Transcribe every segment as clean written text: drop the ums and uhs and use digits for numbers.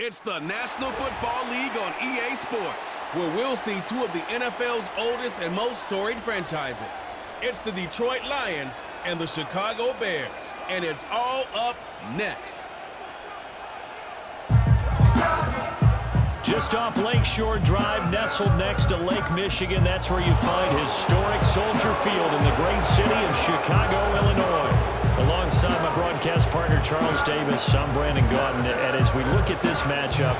It's the National Football League on EA Sports, where we'll see two of the NFL's oldest and most storied franchises. It's the Detroit Lions and the Chicago Bears, and it's all up next. Just off Lakeshore Drive, nestled next to Lake Michigan, that's where you find historic Soldier Field in the great city of Chicago, Illinois. Alongside my broadcast partner, Charles Davis, I'm Brandon Gaudin, and as we look at this matchup,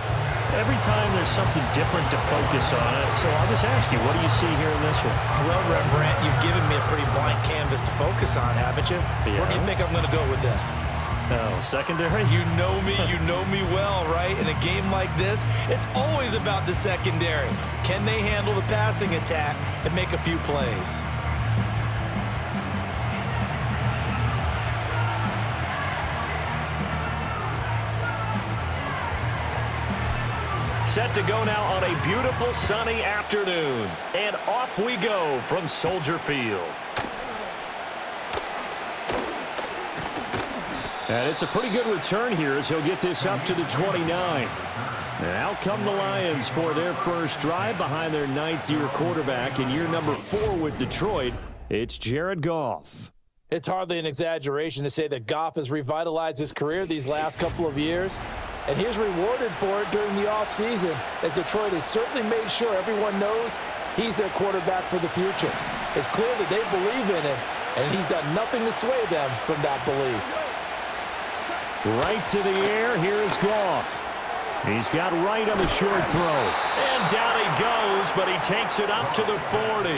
every time there's something different to focus on it. So I'll just ask you, what do you see here in this one? Well, Rembrandt, you've given me a pretty blank canvas to focus on, haven't you? Yeah. Where do you think I'm going to go with this? Oh, secondary? You know me well, right? In a game like this, it's always about the secondary. Can they handle the passing attack and make a few plays? Set to go now on a beautiful sunny afternoon. And off we go from Soldier Field. And it's a pretty good return here as he'll get this up to the 29. And out come the Lions for their first drive behind their ninth-year quarterback in year number 4 with Detroit. It's Jared Goff. It's hardly an exaggeration to say that Goff has revitalized his career these last couple of years. And he's rewarded for it during the offseason, as Detroit has certainly made sure everyone knows he's their quarterback for the future. It's clear that they believe in him, and he's done nothing to sway them from that belief. Right to the air, here is Goff. He's got right on the short throw. And down he goes, but he takes it up to the 40.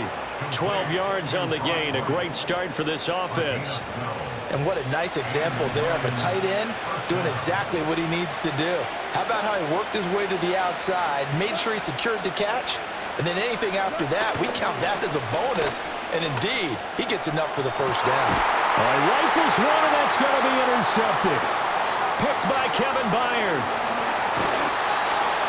12 yards on the gain, a great start for this offense. And what a nice example there of a tight end doing exactly what he needs to do. How about how he worked his way to the outside, made sure he secured the catch, and then anything after that, we count that as a bonus. And indeed, he gets enough for the first down. All right, rifles one, and that's going to be intercepted. Picked by Kevin Byard.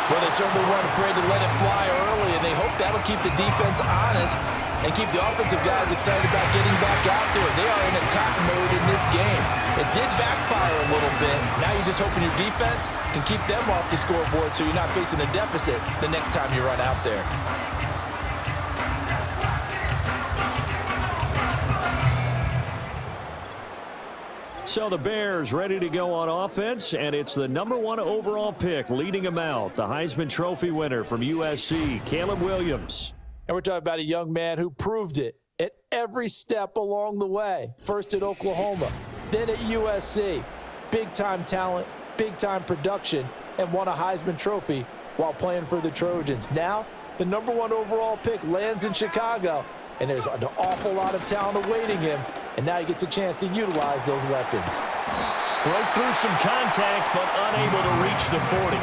Well, they certainly weren't afraid to let it fly early, and they hope that'll keep the defense honest and keep the offensive guys excited about getting back out there. They are in attack mode in this game. It did backfire a little bit. Now you're just hoping your defense can keep them off the scoreboard so you're not facing a deficit the next time you run out there. So the Bears ready to go on offense, and it's the #1 overall pick leading them out, the Heisman Trophy winner from USC, Caleb Williams. And we're talking about a young man who proved it at every step along the way. First at Oklahoma, then at USC. Big-time talent, big-time production, and won a Heisman Trophy while playing for the Trojans. Now, the #1 overall pick lands in Chicago, and there's an awful lot of talent awaiting him, and now he gets a chance to utilize those weapons. Broke through some contact, but unable to reach the 40.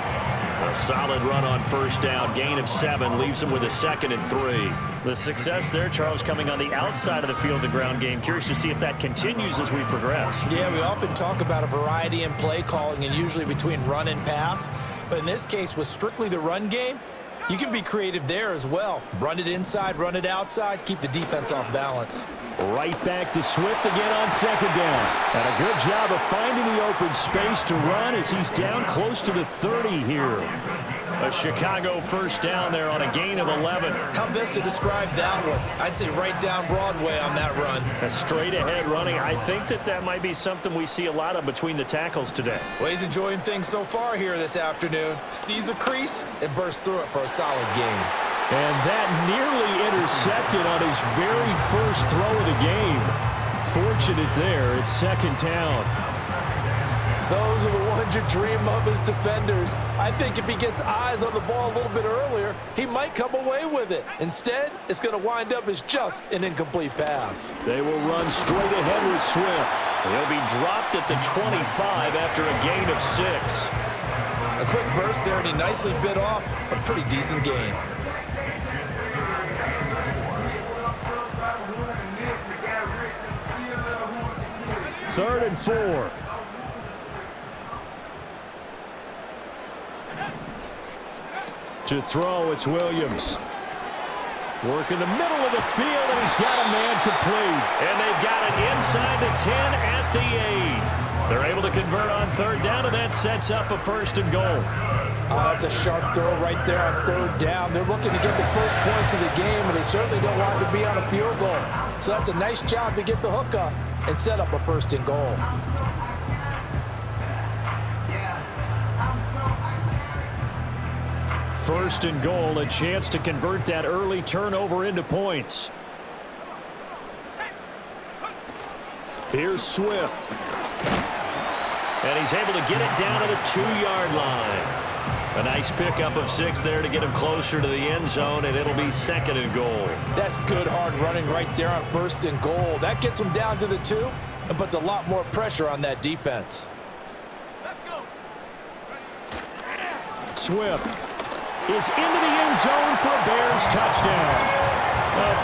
A solid run on first down, gain of 7, leaves him with a 2nd and 3. The success there, Charles, coming on the outside of the field, the ground game. Curious to see if that continues as we progress. Yeah, we often talk about a variety in play calling and usually between run and pass. But in this case, with strictly the run game, you can be creative there as well. Run it inside, run it outside, keep the defense off balance. Right back to Swift again on 2nd down. And a good job of finding the open space to run as he's down close to the 30 here. A Chicago first down there on a gain of 11. How best to describe that one? I'd say right down Broadway on that run. A straight ahead running. I think that might be something we see a lot of between the tackles today. Well, he's enjoying things so far here this afternoon. Sees a crease and bursts through it for a solid gain. And that nearly intercepted on his very first throw of the game. Fortunate there. It's 2nd down. Those are the ones you dream of as defenders. I think if he gets eyes on the ball a little bit earlier, he might come away with it. Instead, it's going to wind up as just an incomplete pass. They will run straight ahead with Swift. He'll be dropped at the 25 after a gain of 6. A quick burst there, and he nicely bit off a pretty decent gain. Third and 4. To throw, it's Williams. Work in the middle of the field, and he's got a man complete. And they've got it inside the 10 at the 8. They're able to convert on 3rd down, and that sets up a 1st and goal. That's a sharp throw right there on third down. They're looking to get the first points of the game, and they certainly don't want to be on a field goal. So that's a nice job to get the hook up and set up a 1st and goal. First and goal, a chance to convert that early turnover into points. Here's Swift. And he's able to get it down to the 2-yard line. A nice pickup of 6 there to get him closer to the end zone, and it'll be 2nd and goal. That's good hard running right there on 1st and goal. That gets him down to the 2 and puts a lot more pressure on that defense. Let's go. Swift is into the end zone for a Bears touchdown.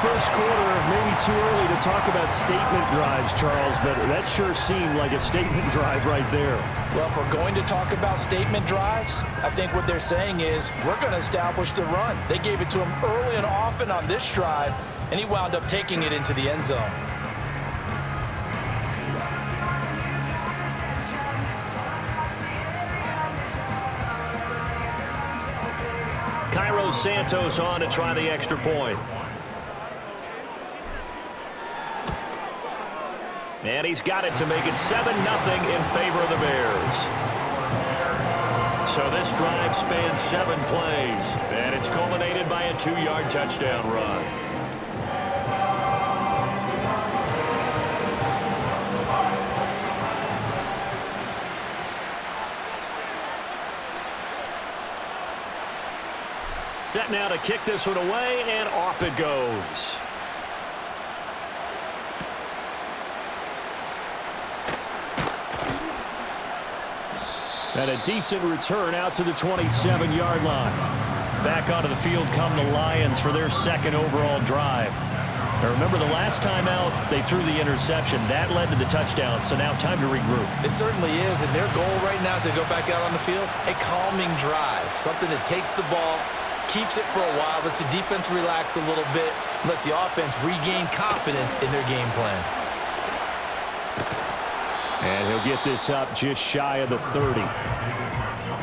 First quarter, maybe too early to talk about statement drives, Charles, but that sure seemed like a statement drive right there. Well, if we're going to talk about statement drives, I think what they're saying is we're going to establish the run. They gave it to him early and often on this drive, and he wound up taking it into the end zone. Santos on to try the extra point. And he's got it to make it 7-0 in favor of the Bears. So this drive spans 7 plays, and it's culminated by a 2-yard touchdown run. Set now to kick this one away, and off it goes. And a decent return out to the 27-yard line. Back onto the field come the Lions for their 2nd overall drive. Now remember, the last time out, they threw the interception. That led to the touchdown, so now time to regroup. It certainly is, and their goal right now as they go back out on the field, a calming drive. Something that takes the ball, keeps it for a while, lets the defense relax a little bit, lets the offense regain confidence in their game plan. And he'll get this up just shy of the 30.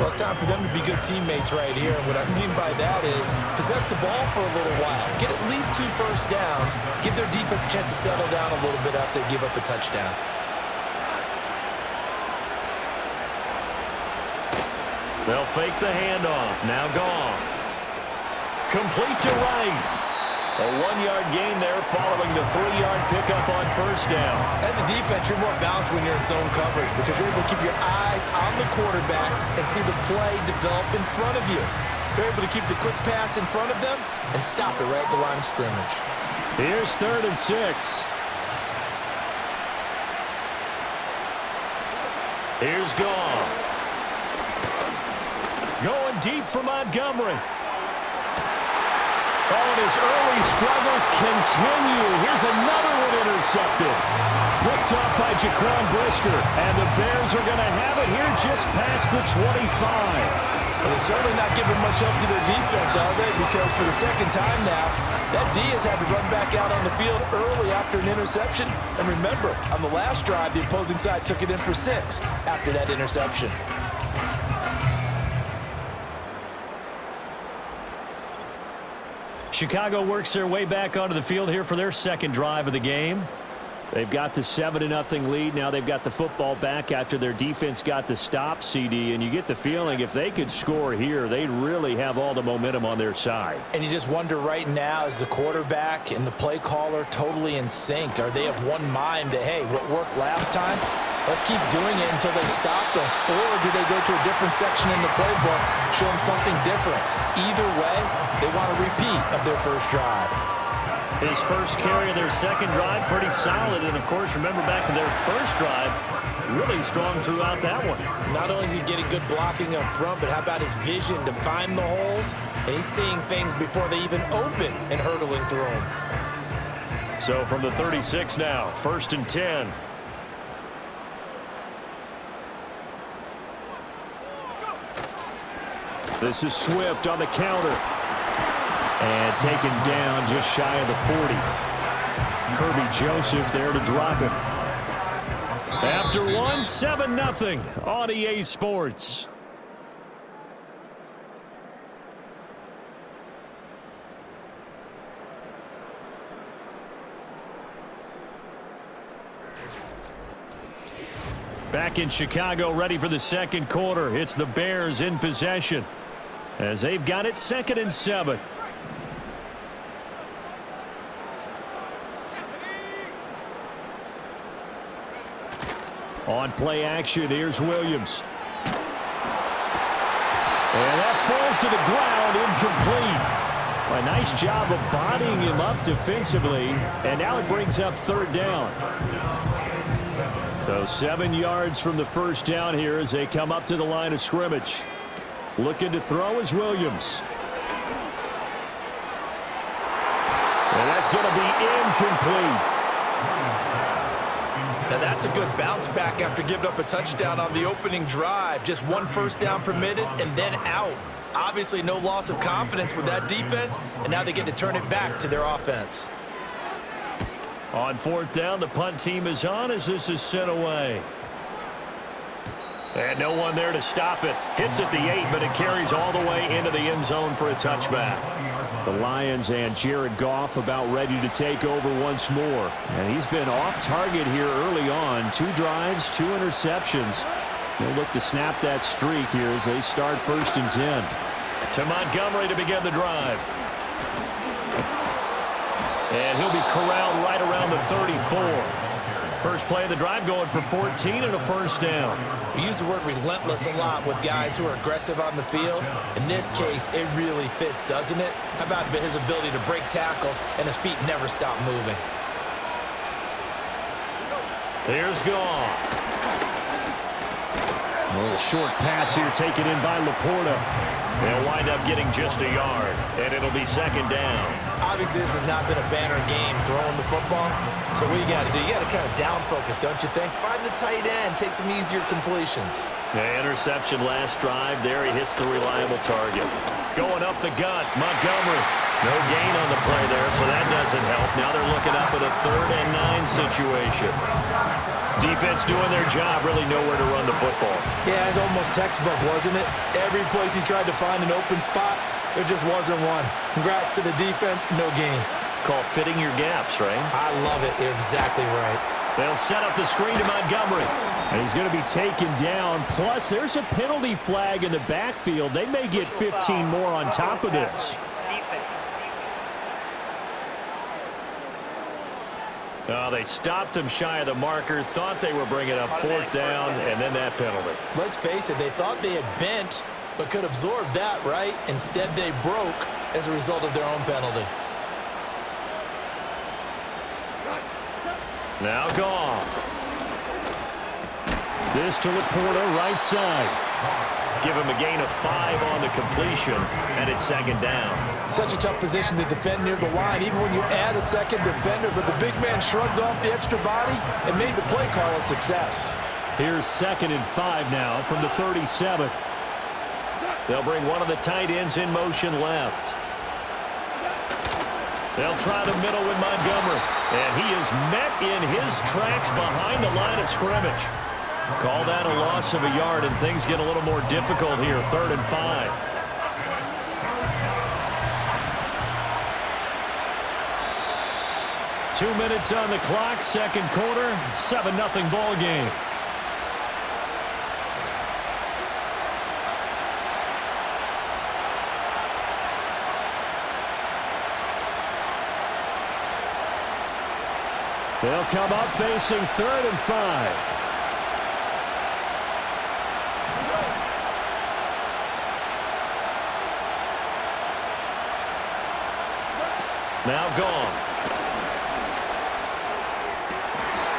Well, it's time for them to be good teammates right here. And what I mean by that is possess the ball for a little while. Get at least 2 first downs. Give their defense a chance to settle down a little bit after they give up a touchdown. They'll fake the handoff. Now Goff. Complete to right. A 1-yard gain there following the 3-yard pickup on first down. As a defense, you're more balanced when you're in zone coverage because you're able to keep your eyes on the quarterback and see the play develop in front of you. You're able to keep the quick pass in front of them and stop it right at the line of scrimmage. Here's 3rd and 6. Here's Goff. Going deep for Montgomery. Oh, and his early struggles continue. Here's another one intercepted. Picked off by Jaquan Brisker. And the Bears are going to have it here just past the 25. Well, they're certainly not giving much up to their defense, are they? Because for the 2nd time now, that D has had to run back out on the field early after an interception. And remember, on the last drive, the opposing side took it in for 6 after that interception. Chicago works their way back onto the field here for their 2nd drive of the game. They've got the 7-0 lead. Now they've got the football back after their defense got the stop, CD. And you get the feeling if they could score here, they'd really have all the momentum on their side. And you just wonder right now, is the quarterback and the play caller totally in sync? Are they of one mind that, hey, what worked last time, let's keep doing it until they stop us? Or do they go to a different section in the playbook, show them something different? Either way, they want a repeat of their first drive. His first carry of their 2nd drive, pretty solid. And, of course, remember back to their first drive, really strong throughout that one. Not only is he getting good blocking up front, but how about his vision to find the holes? And he's seeing things before they even open and hurdling through them. So from the 36 now, 1st and 10. This is Swift on the counter. And taken down just shy of the 40. Kirby Joseph there to drop it. After one, 7-0 on EA Sports. Back in Chicago, ready for the second quarter. It's the Bears in possession as they've got it 2nd and 7. On play action, here's Williams. And that falls to the ground, incomplete. A nice job of bodying him up defensively, and now it brings up 3rd down. So 7 yards from the first down here as they come up to the line of scrimmage. Looking to throw is Williams. And that's going to be incomplete. Now that's a good bounce back after giving up a touchdown on the opening drive. Just 1 first down permitted and then out. Obviously no loss of confidence with that defense, and now they get to turn it back to their offense. On 4th down, the punt team is on as this is sent away. And no one there to stop it. Hits at the 8, but it carries all the way into the end zone for a touchback. The Lions and Jared Goff about ready to take over once more. And he's been off target here early on. 2 drives, 2 interceptions. They'll look to snap that streak here as they start 1st and 10. To Montgomery to begin the drive. And he'll be corralled right around the 34. First play of the drive going for 14 and a first down. We use the word relentless a lot with guys who are aggressive on the field. In this case, it really fits, doesn't it? How about his ability to break tackles and his feet never stop moving? Here's Goff. A little short pass here taken in by Laporta. They'll wind up getting just a yard, and it'll be 2nd down. Obviously, this has not been a banner game throwing the football. So what you got to do, you got to kind of down focus, don't you think? Find the tight end, take some easier completions. The interception last drive. There he hits the reliable target. Going up the gut, Montgomery. No gain on the play there, so that doesn't help. Now they're looking up at a 3rd and 9 situation. Defense doing their job, really nowhere to run the football. Yeah, it's almost textbook, wasn't it? Every place he tried to find an open spot, there just wasn't one. Congrats to the defense, no gain. Call fitting your gaps, right? I love it. You're exactly right. They'll set up the screen to Montgomery. And he's going to be taken down. Plus, there's a penalty flag in the backfield. They may get 15 more on top of this. They stopped him shy of the marker, thought they were bringing up 4th down, and then that penalty. Let's face it, they thought they had bent, but could absorb that, right? Instead, they broke as a result of their own penalty. Now Goff. This to Laporta, right side. Give him a gain of 5 on the completion, and it's 2nd down. Such a tough position to defend near the line, even when you add a second defender, but the big man shrugged off the extra body and made the play call a success. Here's 2nd and 5 now from the 37. They'll bring one of the tight ends in motion left. They'll try the middle with Montgomery, and he is met in his tracks behind the line of scrimmage. Call that a loss of a yard, and things get a little more difficult here. 3rd and 5. Two minutes on the clock, second quarter, 7-0 ball game. They'll come up facing 3rd and 5. Now gone.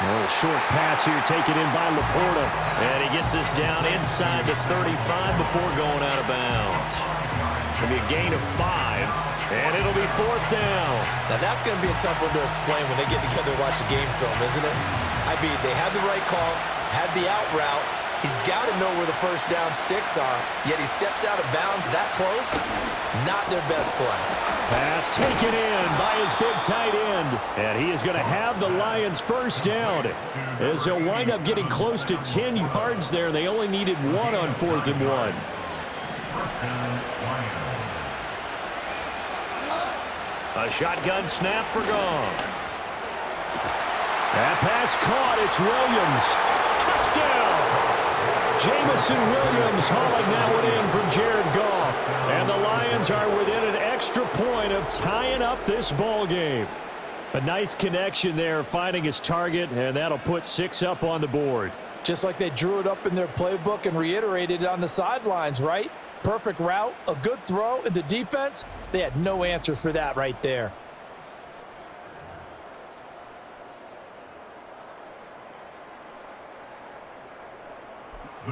A little short pass here taken in by Laporta. And he gets this down inside the 35 before going out of bounds. It'll be a gain of 5. And it'll be 4th down. Now that's going to be a tough one to explain when they get together and watch the game film, isn't it? I mean, they had the right call, had the out route. He's got to know where the first down sticks are, yet he steps out of bounds that close. Not their best play. Pass taken in by his big tight end. And he is going to have the Lions first down as they'll wind up getting close to 10 yards there. They only needed 1 on 4th and 1. A shotgun snap for Goff. That pass caught. It's Williams. Touchdown! Jamison Williams hauling that one in from Jared Goff. And the Lions are within an extra point of tying up this ball game. A nice connection there, finding his target, and that'll put 6 up on the board. Just like they drew it up in their playbook and reiterated it on the sidelines, right? Perfect route, a good throw, and the defense, they had no answer for that right there.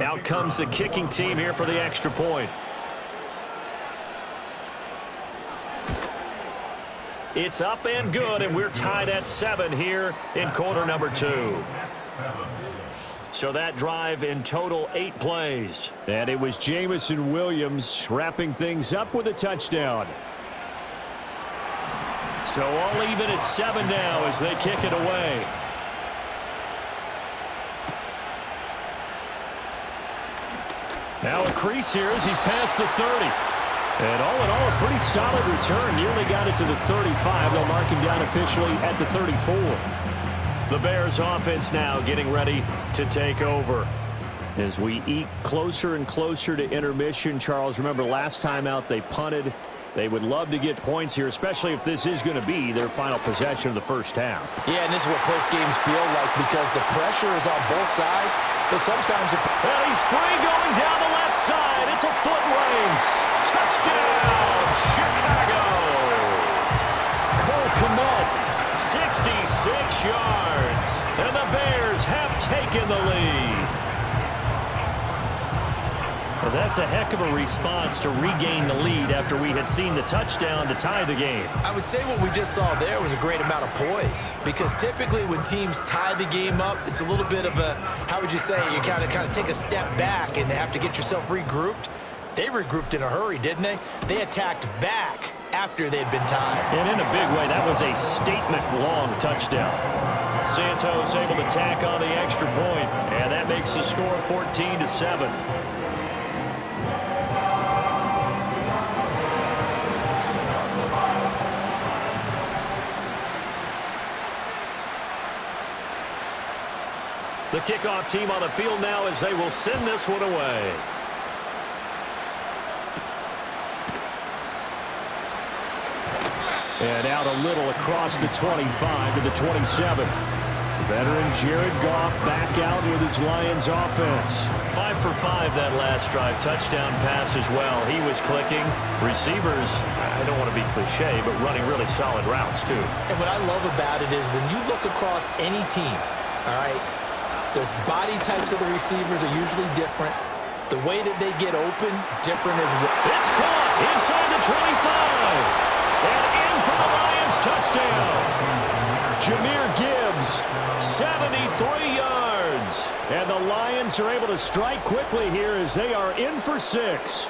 Out comes the kicking team here for the extra point. It's up and good, and we're tied at 7 here in quarter number 2. So that drive in total 8 plays. And it was Jamison Williams wrapping things up with a touchdown. So all even at 7 now as they kick it away. Now a crease here as he's past the 30. And all in all, a pretty solid return. Nearly got it to the 35. They'll mark him down officially at the 34. The Bears offense now getting ready to take over. As we eke closer and closer to intermission, Charles, remember last time out they punted. They would love to get points here, especially if this is going to be their final possession of the first half. Yeah, and this is what close games feel like because the pressure is on both sides. But sometimes well, he's free going down the left side. It's a foot race. Touchdown, Chicago. Cole Kmet, 66 yards. And the Bears have taken the lead. Well, that's a heck of a response to regain the lead after we had seen the touchdown to tie the game. I would say what we just saw there was a great amount of poise because typically when teams tie the game up, it's a little bit of a, how would you say, you kind of take a step back and have to get yourself regrouped. They regrouped in a hurry, didn't they? They attacked back after they'd been tied. And in a big way, that was a statement-long touchdown. Santos able to tack on the extra point, and that makes the score 14-7. The kickoff team on the field now as they will send this one away. And out a little across the 25 to the 27. Veteran Jared Goff back out with his Lions offense. 5 for 5 that last drive. Touchdown pass as well. He was clicking. Receivers, I don't want to be cliche, but running really solid routes too. And what I love about it is when you look across any team, all right, the body types of the receivers are usually different. The way that they get open, different as well. It's caught inside the 25. And in for the Lions touchdown. Jahmyr Gibbs, 73 yards. And the Lions are able to strike quickly here as they are in for 6.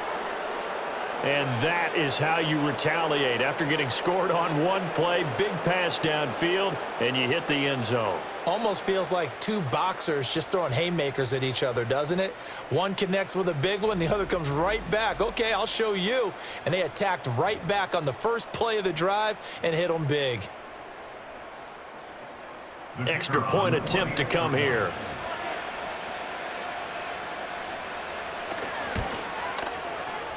And that is how you retaliate after getting scored on one play. Big pass downfield, and you hit the end zone. Almost feels like two boxers just throwing haymakers at each other, doesn't it? One connects with a big one, the other comes right back. Okay, I'll show you. And they attacked right back on the first play of the drive and hit them big. Extra point attempt to come here.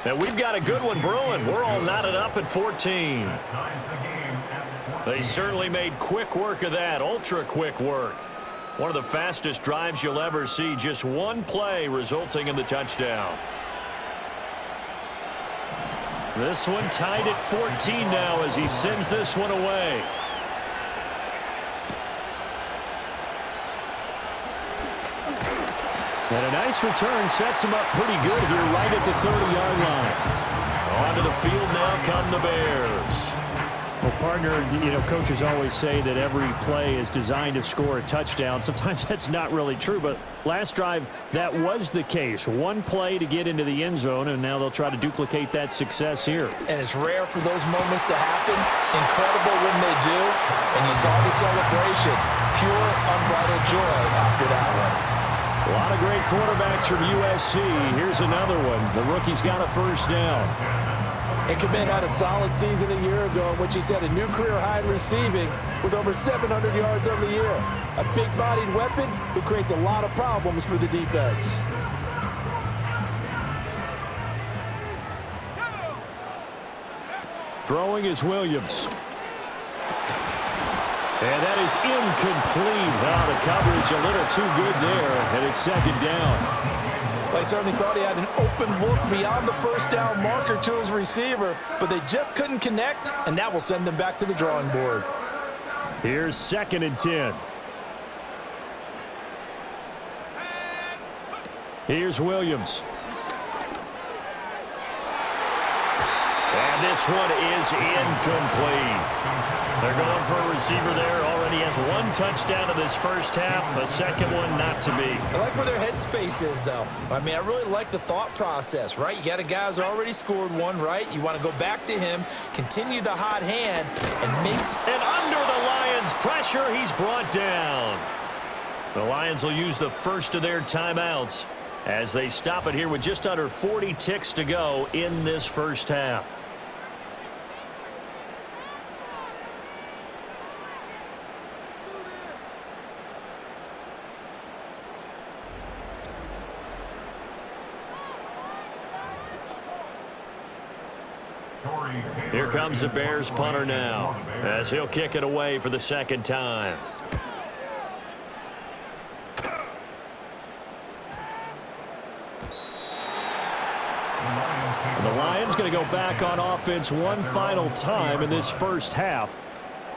And we've got a good one brewing. We're all knotted up at 14. They certainly made quick work of that, ultra quick work. One of the fastest drives you'll ever see, just one play resulting in the touchdown. This one tied at 14 now as he sends this one away. And a nice return sets him up pretty good here right at the 30-yard line. Onto the field now come the Bears. Well, partner, you know, coaches always say that every play is designed to score a touchdown. Sometimes that's not really true, but last drive, that was the case. One play to get into the end zone, and now they'll try to duplicate that success here. And it's rare for those moments to happen. Incredible when they do. And you saw the celebration. Pure, unbridled joy after that one. A lot of great quarterbacks from USC. Here's another one. The rookie's got a first down. And Kmet had a solid season a year ago in which he set a new career high in receiving with over 700 yards on the year. A big-bodied weapon who creates a lot of problems for the defense. Throwing is Williams. And that is incomplete. Oh, the coverage a little too good there, and it's second down. Well, he certainly thought he had an open look beyond the first down marker to his receiver, but they just couldn't connect, and that will send them back to the drawing board. Here's 2nd and 10. Here's Williams. And this one is incomplete. They're going for a receiver there. Already has 1 touchdown in this first half. A second one not to be. I like where their headspace is, though. I mean, I really like the thought process, right? You got a guy who's already scored 1, right? You want to go back to him, continue the hot hand, and make... And under the Lions' pressure, he's brought down. The Lions will use the first of their timeouts as they stop it here with just under 40 ticks to go in this first half. Here comes the Bears punter now as he'll kick it away for the second time. And the Lions going to go back on offense one final time in this first half.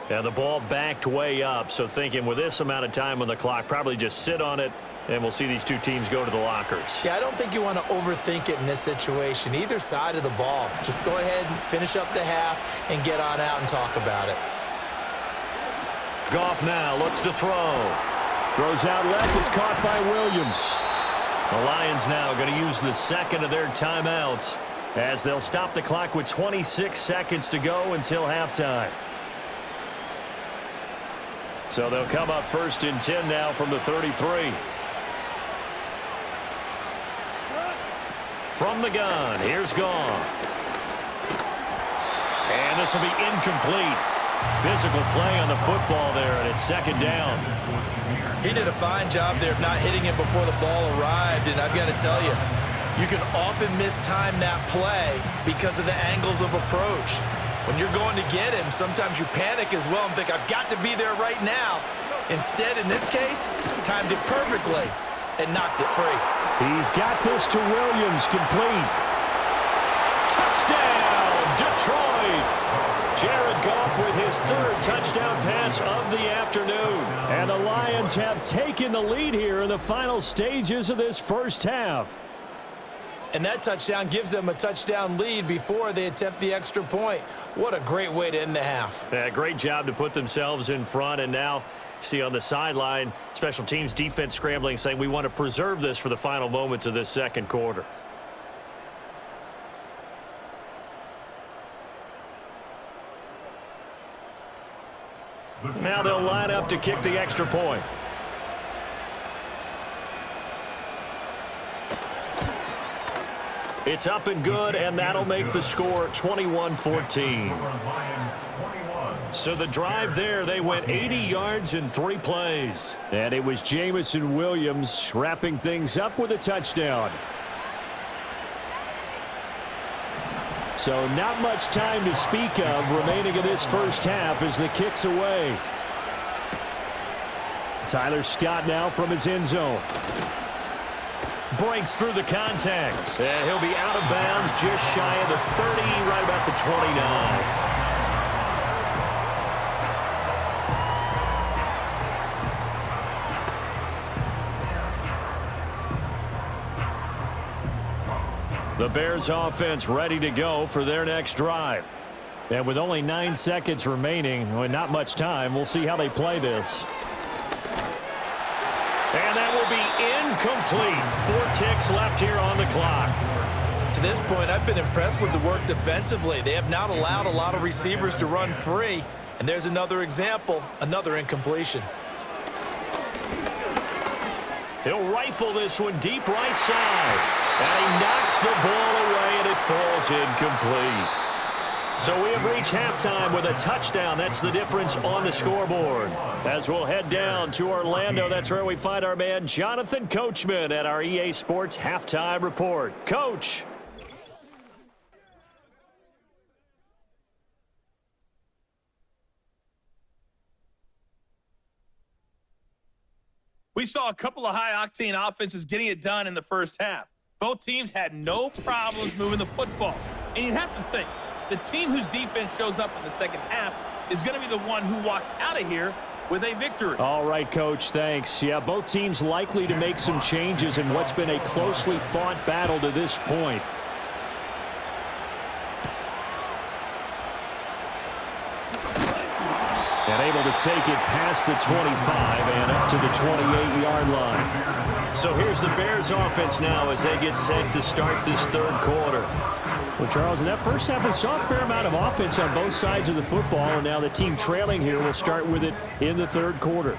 Yeah, the ball backed way up, so thinking with this amount of time on the clock, probably just sit on it, and we'll see these two teams go to the lockers. Yeah, I don't think you want to overthink it in this situation. Either side of the ball. Just go ahead and finish up the half and get on out and talk about it. Goff now looks to throw. Throws out left. It's caught by Williams. The Lions now going to use the second of their timeouts as they'll stop the clock with 26 seconds to go until halftime. So they'll come up 1st and 10 now from the 33. From the gun, here's Goff. And this will be incomplete. Physical play on the football there, and it's second down. He did a fine job there of not hitting it before the ball arrived, and I've got to tell you, you can often mistime that play because of the angles of approach. When you're going to get him, sometimes you panic as well and think, I've got to be there right now. Instead, in this case, timed it perfectly and knocked it free. He's got this to Williams, complete. Touchdown, Detroit! Jared Goff with his 3rd touchdown pass of the afternoon. And the Lions have taken the lead here in the final stages of this first half. And that touchdown gives them a touchdown lead before they attempt the extra point. What a great way to end the half. Yeah, great job to put themselves in front, and now see on the sideline, special teams defense scrambling, saying we want to preserve this for the final moments of this second quarter. Now they'll line up to kick the extra point. It's up and good, and that'll make the score 21-14. So the drive there, they went 80 yards in 3 plays. And it was Jamison Williams wrapping things up with a touchdown. So not much time to speak of remaining in this first half as the kick's away. Tyler Scott now from his end zone. Breaks through the contact. And he'll be out of bounds just shy of the 30, right about the 29. The Bears offense ready to go for their next drive. And with only 9 seconds remaining, well, not much time, we'll see how they play this. And that will be incomplete. 4 ticks left here on the clock. To this point, I've been impressed with the work defensively. They have not allowed a lot of receivers to run free. And there's another example, another incompletion. He'll rifle this one deep right side. And he knocks the ball away, and it falls incomplete. So we have reached halftime with a touchdown. That's the difference on the scoreboard. As we'll head down to Orlando, that's where we find our man Jonathan Coachman at our EA Sports Halftime Report. Coach. We saw a couple of high-octane offenses getting it done in the first half. Both teams had no problems moving the football. And you'd have to think, the team whose defense shows up in the second half is going to be the one who walks out of here with a victory. All right, Coach, thanks. Yeah, both teams likely to make some changes in what's been a closely fought battle to this point. And able to take it past the 25 and up to the 28-yard line. So here's the Bears offense now as they get set to start this third quarter. Well, Charles, in that first half, we saw a fair amount of offense on both sides of the football, and now the team trailing here will start with it in the third quarter.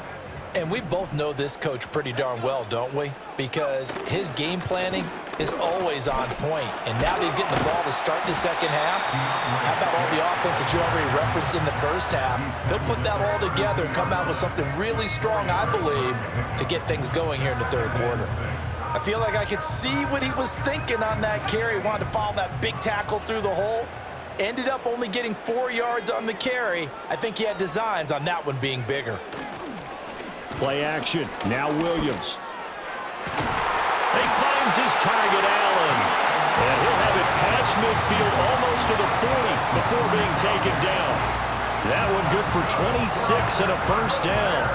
And we both know this coach pretty darn well, don't we? Because his game planning is always on point. And now that he's getting the ball to start the second half, how about all the offense that you already referenced in the first half? He'll put that all together and come out with something really strong, I believe, to get things going here in the third quarter. I feel like I could see what he was thinking on that carry. Wanted to follow that big tackle through the hole. Ended up only getting 4 yards on the carry. I think he had designs on that one being bigger. Play action. Now Williams. He finds his target, Allen. And he'll have it past midfield almost to the 40 before being taken down. That one good for 26 and a first down.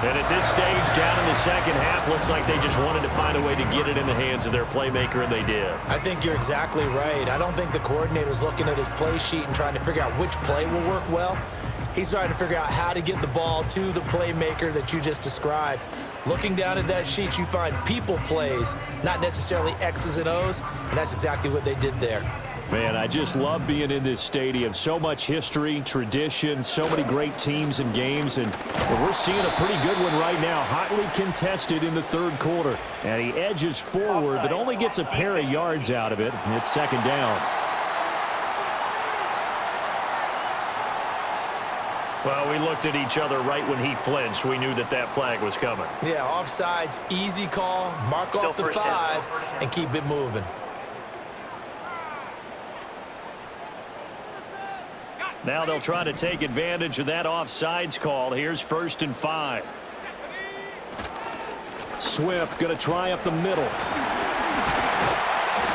And at this stage, down in the second half, looks like they just wanted to find a way to get it in the hands of their playmaker, and they did. I think you're exactly right. I don't think the coordinator's looking at his play sheet and trying to figure out which play will work well. He's trying to figure out how to get the ball to the playmaker that you just described. Looking down at that sheet, you find people plays, not necessarily X's and O's, and that's exactly what they did there. Man, I just love being in this stadium. So much history, tradition, so many great teams and games, and we're seeing a pretty good one right now, hotly contested in the third quarter. And he edges forward, but only gets a pair of yards out of it. It's second down. Well, we looked at each other right when he flinched. We knew that that flag was coming. Yeah, offsides, easy call, mark off the 5, and keep it moving. Now they'll try to take advantage of that offsides call. Here's 1st and 5. Swift going to try up the middle.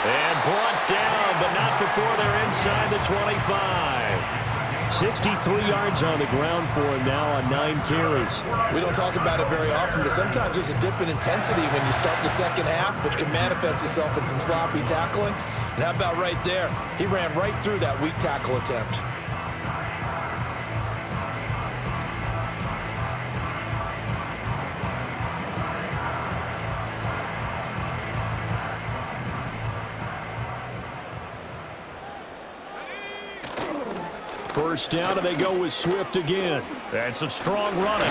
And brought down, but not before they're inside the 25. 63 yards on the ground for him now on 9 carries. We don't talk about it very often, but sometimes there's a dip in intensity when you start the second half, which can manifest itself in some sloppy tackling. And how about right there? He ran right through that weak tackle attempt. First down, and they go with Swift again. And some strong running.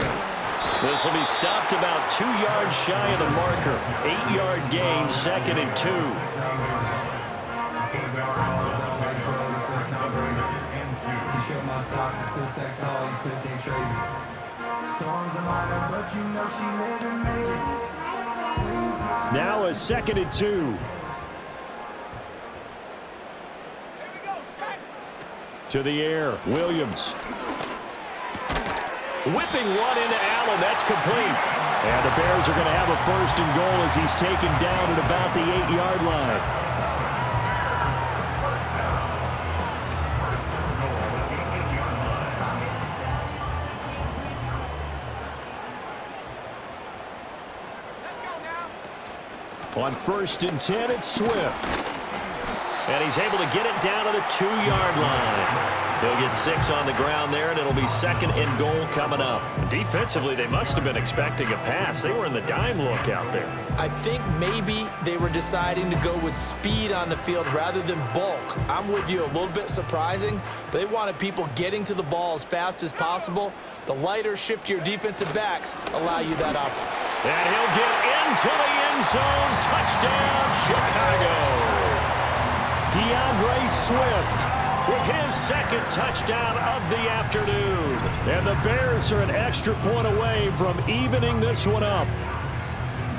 This will be stopped about 2 yards shy of the marker. 8-yard gain, 2nd and 2. Now a 2nd and 2. To the air, Williams. Whipping one into Allen, that's complete. And the Bears are going to have a 1st and goal as he's taken down at about the 8-yard line. On 1st and 10, it's Swift. And he's able to get it down to the 2-yard line. He'll get 6 on the ground there, and it'll be 2nd and goal coming up. Defensively, they must have been expecting a pass. They were in the dime look out there. I think maybe they were deciding to go with speed on the field rather than bulk. I'm with you, a little bit surprising, but they wanted people getting to the ball as fast as possible. The lighter, shiftier defensive backs allow you that opportunity. And he'll get into the end zone. Touchdown, Chicago. DeAndre Swift with his 2nd touchdown of the afternoon. And the Bears are an extra point away from evening this one up.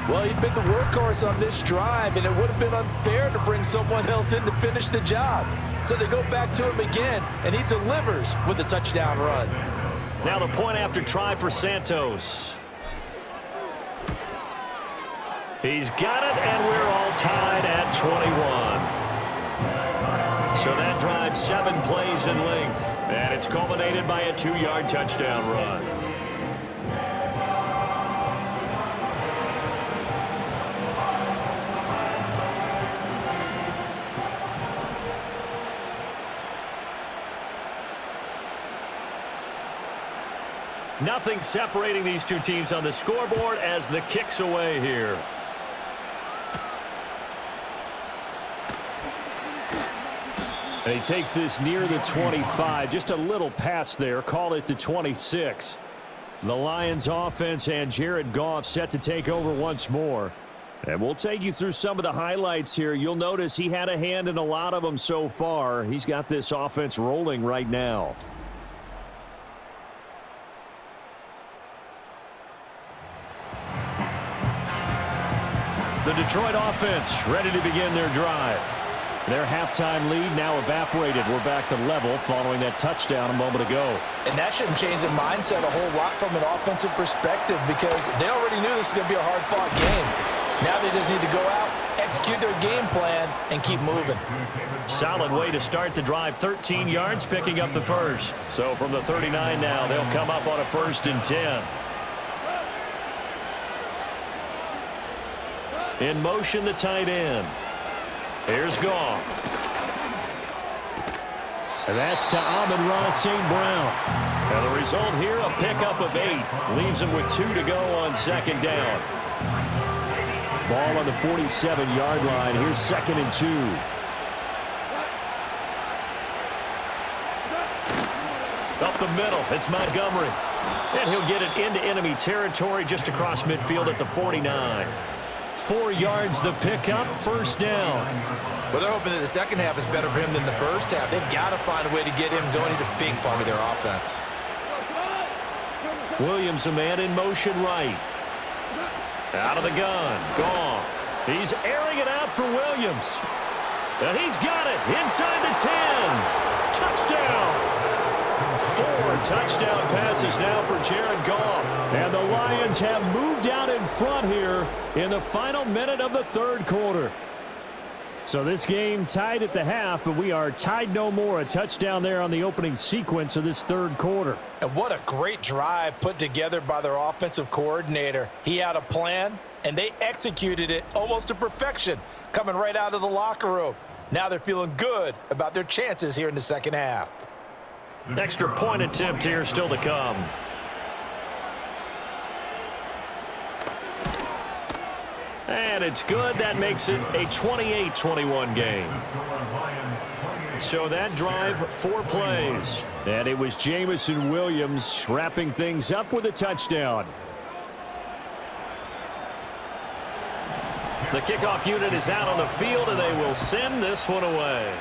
Well, he'd been the workhorse on this drive, and it would have been unfair to bring someone else in to finish the job. So they go back to him again, and he delivers with a touchdown run. Now the point after try for Santos. He's got it, and we're all tied at 21. So that drive 7 plays in length, and it's culminated by a 2-yard touchdown run. Nothing separating these two teams on the scoreboard as the kick's away here. And he takes this near the 25. Just a little pass there. Call it the 26. The Lions offense and Jared Goff set to take over once more. And we'll take you through some of the highlights here. You'll notice he had a hand in a lot of them so far. He's got this offense rolling right now. The Detroit offense ready to begin their drive. Their halftime lead now evaporated. We're back to level following that touchdown a moment ago. And that shouldn't change the mindset a whole lot from an offensive perspective because they already knew this was going to be a hard-fought game. Now they just need to go out, execute their game plan, and keep moving. Solid way to start the drive. 13 yards, picking up the first. So from the 39 now, they'll come up on a 1st and 10. In motion, the tight end. Here's Goff. And that's to Amon-Ra St. Brown. And the result here, a pickup of 8. Leaves him with 2 to go on 2nd down. Ball on the 47-yard line. Here's 2nd and 2. Up the middle, it's Montgomery. And he'll get it into enemy territory just across midfield at the 49. 4 yards the pickup, 1st down. Well, they're hoping that the second half is better for him than the first half. They've got to find a way to get him going. He's a big part of their offense. Williams, a man in motion right. Out of the gun, Goff. He's airing it out for Williams. And he's got it inside the 10. Touchdown. 4 touchdown passes now for Jared Goff. And the Lions have moved out in front here in the final minute of the 3rd quarter. So this game tied at the half, but we are tied no more. A touchdown there on the opening sequence of this 3rd quarter. And what a great drive put together by their offensive coordinator. He had a plan, and they executed it almost to perfection, coming right out of the locker room. Now they're feeling good about their chances here in the second half. Extra point attempt here still to come. And it's good. That makes it a 28-21 game. So that drive, 4 plays. And it was Jamison Williams wrapping things up with a touchdown. The kickoff unit is out on the field, and they will send this one away.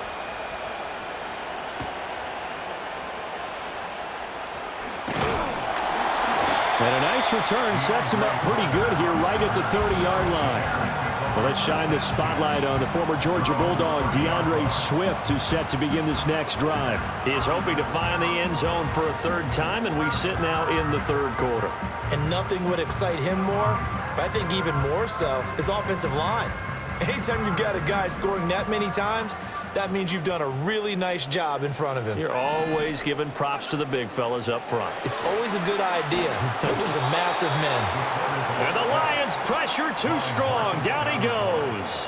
And a nice return sets him up pretty good here right at the 30-yard line. Well, let's shine the spotlight on the former Georgia Bulldog, DeAndre Swift, who's set to begin this next drive. He is hoping to find the end zone for a 3rd time, and we sit now in the 3rd quarter. And nothing would excite him more, but I think even more so, his offensive line. Anytime you've got a guy scoring that many times, that means you've done a really nice job in front of him. You're always giving props to the big fellas up front. It's always a good idea. Those are some massive men. And the Lions pressure too strong. Down he goes.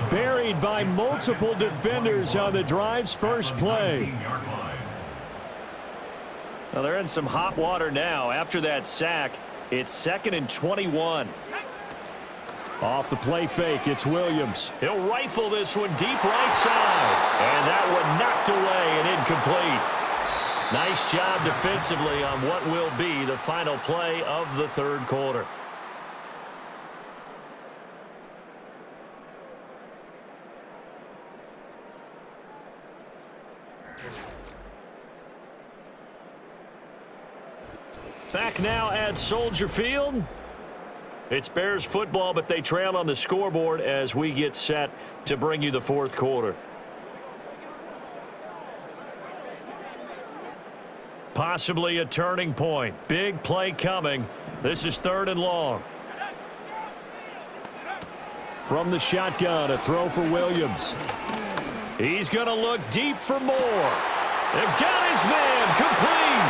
Buried by multiple defenders on the drive's first play. Well, they're in some hot water now. After that sack, it's 2nd and 21. Off the play fake, it's Williams. He'll rifle this one deep right side. And that one knocked away and incomplete. Nice job defensively on what will be the final play of the 3rd quarter. Back now at Soldier Field. It's Bears football, but they trail on the scoreboard as we get set to bring you the 4th quarter. Possibly a turning point. Big play coming. This is 3rd and long. From the shotgun, a throw for Williams. He's going to look deep for more. They've got his man complete.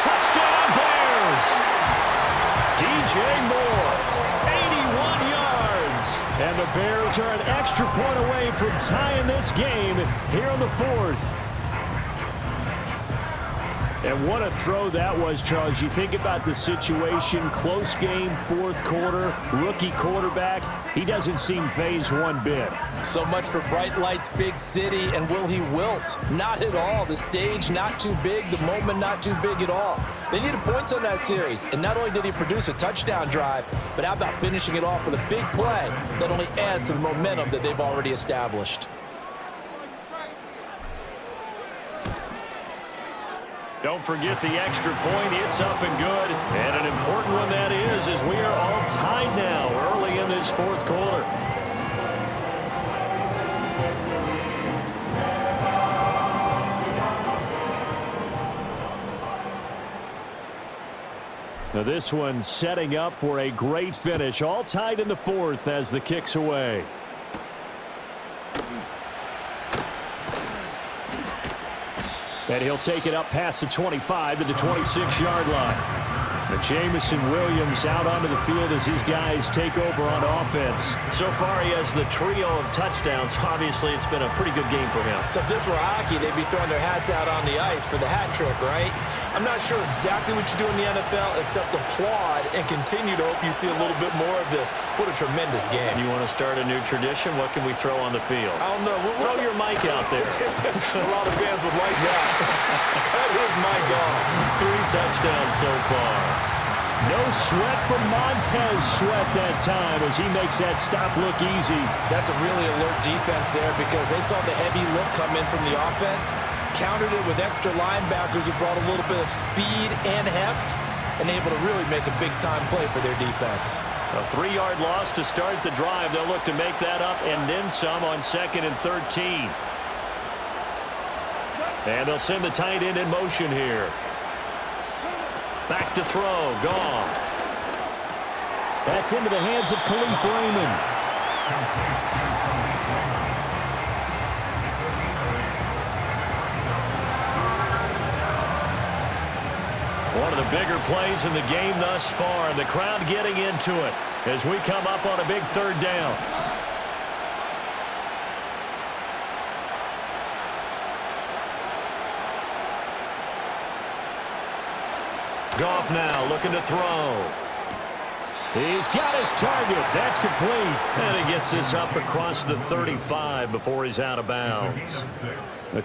Touchdown Bears. DJ Moore, 81 yards. And the Bears are an extra point away from tying this game here in the fourth. And what a throw that was, Charles. You think about the situation, close game, fourth quarter, rookie quarterback. He doesn't seem phased one bit. So much for bright lights, big city, and will he wilt? Not at all. The stage not too big, the moment not too big at all. They needed points on that series, and not only did he produce a touchdown drive, but how about finishing it off with a big play that only adds to the momentum that they've already established. Don't forget the extra point. It's up and good. And an important one that is, as we are all tied now early in this fourth quarter. Now this one setting up for a great finish. All tied in the fourth as the kick's away. And he'll take it up past the 25 to the 26-yard line. But Jamison Williams out onto the field as these guys take over on offense. So far, he has the trio of touchdowns. Obviously, it's been a pretty good game for him. So if this were hockey, they'd be throwing their hats out on the ice for the hat trick, right? I'm not sure exactly what you do in the NFL except applaud and continue to hope you see a little bit more of this. What a tremendous game. You want to start a new tradition? What can we throw on the field? I don't know. Throw your mic out there. A lot of fans would like that. Cut his mic off. 3 touchdowns so far. No sweat from Montez Sweat that time as he makes that stop look easy. That's a really alert defense there because they saw the heavy look come in from the offense, countered it with extra linebackers who brought a little bit of speed and heft, and able to really make a big-time play for their defense. A 3-yard loss to start the drive. They'll look to make that up and then some on 2nd and 13. And they'll send the tight end in motion here. Back to throw. Goff. That's into the hands of Khalif Raymond. One of the bigger plays in the game thus far, and the crowd getting into it as we come up on a big 3rd down. Goff now looking to throw. He's got his target. That's complete. And he gets this up across the 35 before he's out of bounds.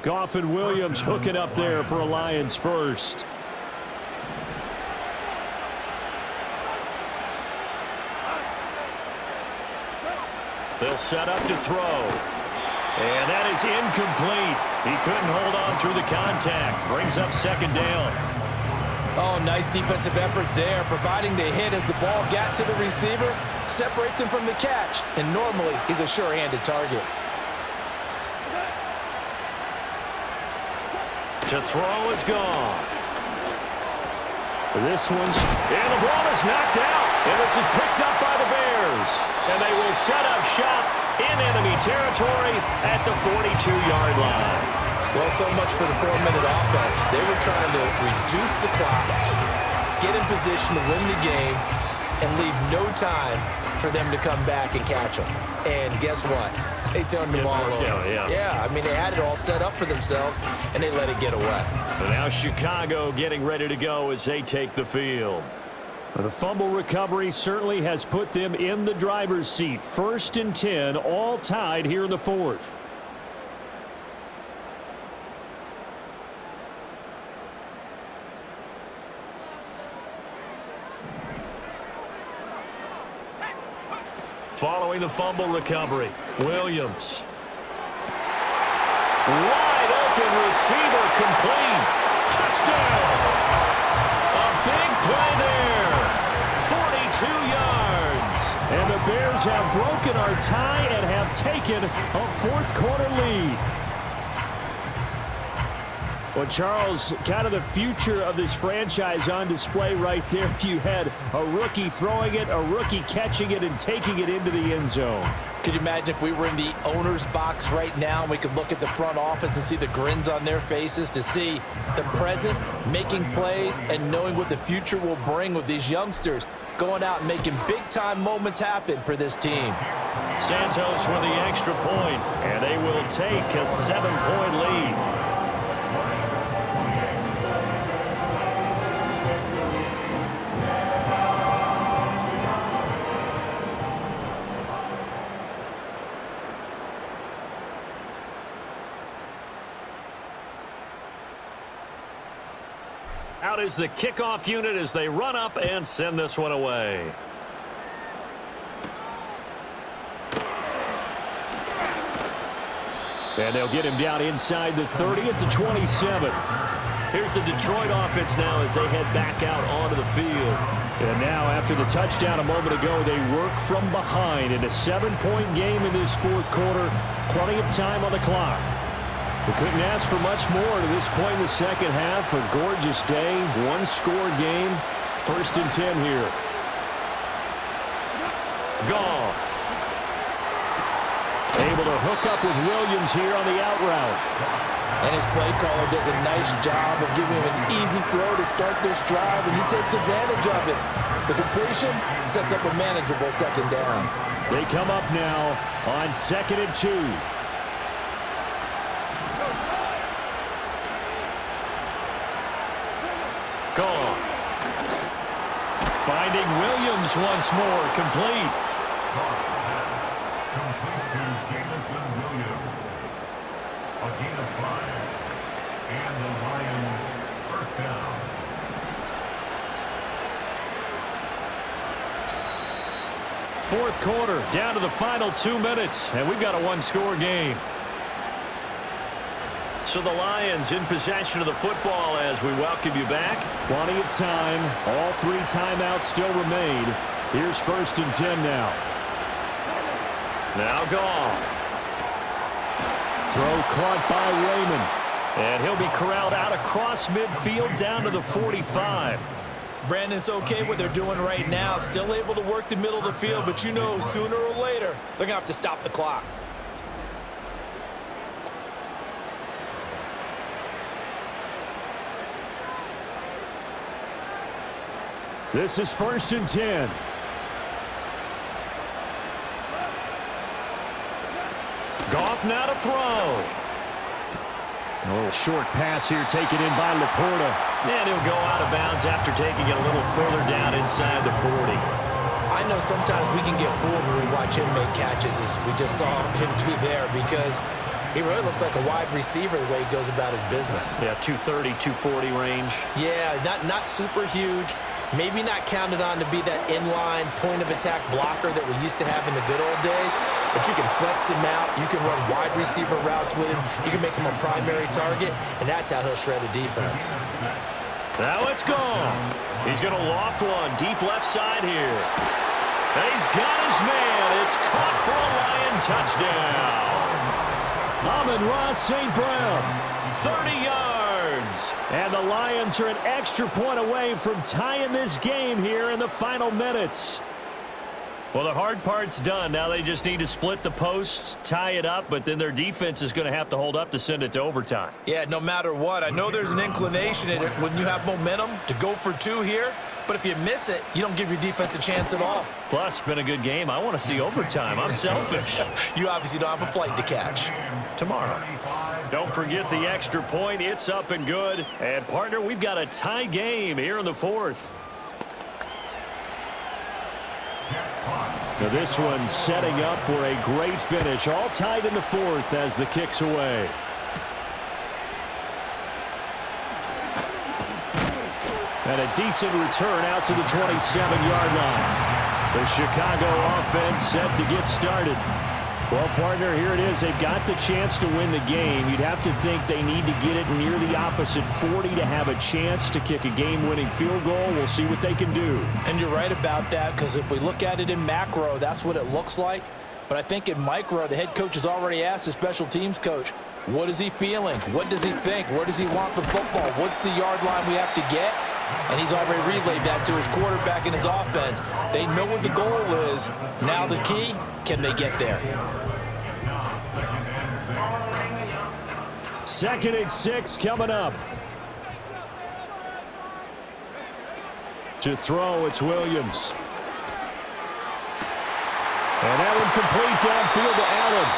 Goff and Williams hooking up there for a Lions first. They'll set up to throw. And that is incomplete. He couldn't hold on through the contact. Brings up 2nd down. Oh, nice defensive effort there, providing the hit as the ball got to the receiver, separates him from the catch, and normally he's a sure-handed target. To throw is gone. This one's... And the ball is knocked out, and this is picked up by the Bears. And they will set up shop in enemy territory at the 42-yard line. Well, so much for the 4-minute offense. They were trying to reduce the clock, get in position to win the game, and leave no time for them to come back and catch them. And guess what? They turned the ball over. Yeah, I mean, they had it all set up for themselves, and they let it get away. And now Chicago getting ready to go as they take the field. The fumble recovery certainly has put them in the driver's seat. 1st and 10, all tied here in the fourth. Following the fumble recovery, Williams. Wide open receiver complete. Touchdown. A big play there. 42 yards. And the Bears have broken our tie and have taken a 4th quarter lead. Well, Charles, kind of the future of this franchise on display right there. You had a rookie throwing it, a rookie catching it, and taking it into the end zone. Could you imagine if we were in the owner's box right now and we could look at the front office and see the grins on their faces, to see the present making plays and knowing what the future will bring with these youngsters going out and making big-time moments happen for this team. Santos with the extra point, and they will take a 7-point lead. Out is the kickoff unit as they run up and send this one away. And they'll get him down inside the 30 at the 27. Here's the Detroit offense now as they head back out onto the field. And now after the touchdown a moment ago, they work from behind in a 7-point game in this fourth quarter. Plenty of time on the clock. We couldn't ask for much more to this point in the second half. A gorgeous day, one-score game. 1st and 10 here. Goff. Able to hook up with Williams here on the out route. And his play caller does a nice job of giving him an easy throw to start this drive, and he takes advantage of it. The completion sets up a manageable second down. They come up now on 2nd and 2. Goff. Finding Williams once more, complete. Fourth quarter, down to the final 2 minutes, and we've got a one-score game. So the Lions in possession of the football as we welcome you back. Plenty of time. All 3 timeouts still remain. Here's 1st and 10 now. Now Goff. Throw caught by Raymond. And he'll be corralled out across midfield down to the 45. Brandon, it's okay what they're doing right now. Still able to work the middle of the field, but you know sooner or later they're going to have to stop the clock. This is 1st and 10. Goff now to throw. A little short pass here taken in by Laporta. And he'll go out of bounds after taking it a little further down inside the 40. I know sometimes we can get fooled when we watch him make catches, as we just saw him do there, because he really looks like a wide receiver the way he goes about his business. Yeah, 230, 240 range. Yeah, not super huge. Maybe not counted on to be that inline point-of-attack blocker that we used to have in the good old days. But you can flex him out. You can run wide receiver routes with him. You can make him a primary target, and that's how he'll shred a defense. Now it's gone. He's going to loft one deep left side here. And he's got his man. It's caught for a Lion touchdown. Amon-Ra St. Brown. 30 yards. And the Lions are an extra point away from tying this game here in the final minutes. Well, the hard part's done. Now they just need to split the posts, tie it up, but then their defense is going to have to hold up to send it to overtime. Yeah, no matter what. I know there's an inclination in it when you have momentum to go for 2 here, but if you miss it, you don't give your defense a chance at all. Plus, been a good game. I want to see overtime. I'm selfish. You obviously don't have a flight to catch. Tomorrow. Don't forget the extra point. It's up and good. And, partner, we've got a tie game here in the 4th. Now this one setting up for a great finish. All tied in the 4th as the kick's away. And a decent return out to the 27-yard line. The Chicago offense set to get started. Well, partner, here it is. They've got the chance to win the game. You'd have to think they need to get it near the opposite 40 to have a chance to kick a game-winning field goal. We'll see what they can do. And you're right about that, because if we look at it in macro, that's what it looks like. But I think in micro, the head coach has already asked the special teams coach, what is he feeling? What does he think? Where does he want the football? What's the yard line we have to get? And he's already relayed that to his quarterback and his offense. They know what the goal is. Now the key, can they get there? 2nd and 6 coming up. To throw, it's Williams. And that one complete downfield to Allen.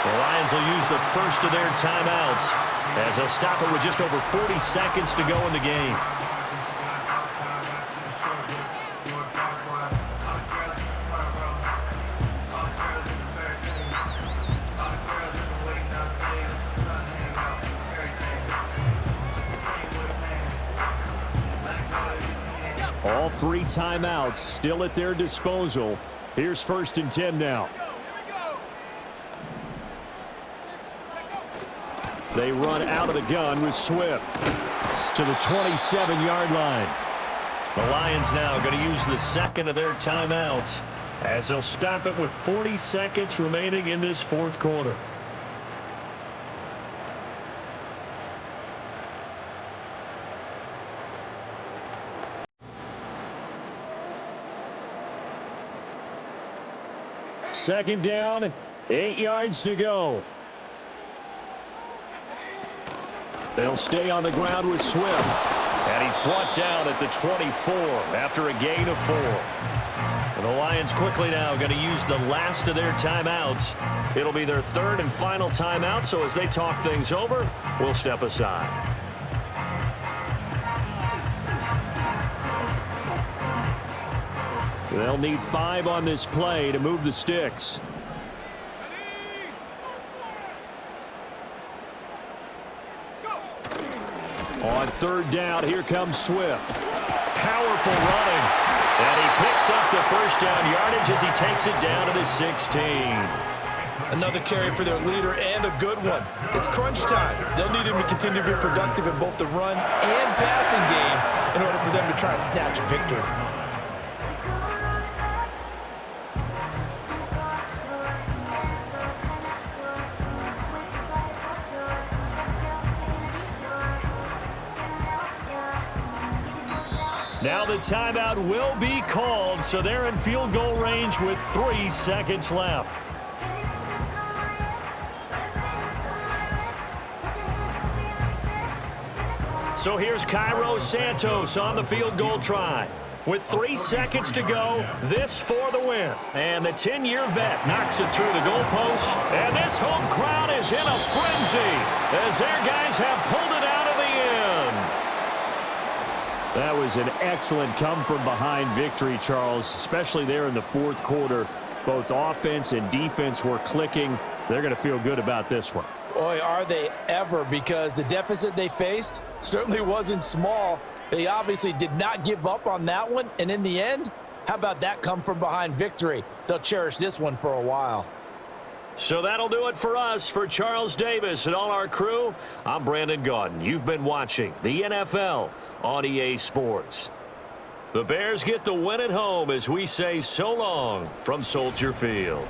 The Lions will use the first of their timeouts as they'll stop it with just over 40 seconds to go in the game. All 3 timeouts still at their disposal. Here's 1st and 10 now. They run out of the gun with Swift to the 27-yard line. The Lions now going to use the 2nd of their timeouts as they'll stop it with 40 seconds remaining in this 4th quarter. Second down, 8 yards to go. They'll stay on the ground with Swift. And he's brought down at the 24 after a gain of 4. And the Lions quickly now going to use the last of their timeouts. It'll be their 3rd and final timeout, so as they talk things over, we'll step aside. They'll need 5 on this play to move the sticks. On 3rd down, here comes Swift. Powerful running. And he picks up the 1st down yardage as he takes it down to the 16. Another carry for their leader and a good one. It's crunch time. They'll need him to continue to be productive in both the run and passing game in order for them to try and snatch a victory. Now the timeout will be called, so they're in field goal range with 3 seconds left. So here's Cairo Santos on the field goal try. With 3 seconds to go, this for the win. And the 10-year vet knocks it through the goalpost. And this home crowd is in a frenzy as their guys have pulled it out of the end. That was an excellent come-from-behind victory, Charles, especially there in the 4th quarter. Both offense and defense were clicking. They're going to feel good about this one. Boy, are they ever, because the deficit they faced certainly wasn't small. They obviously did not give up on that one, and in the end, how about that come-from-behind victory? They'll cherish this one for a while. So that'll do it for us. For Charles Davis and all our crew, I'm Brandon Gaudin. You've been watching the NFL on EA Sports. The Bears get the win at home as we say so long from Soldier Field.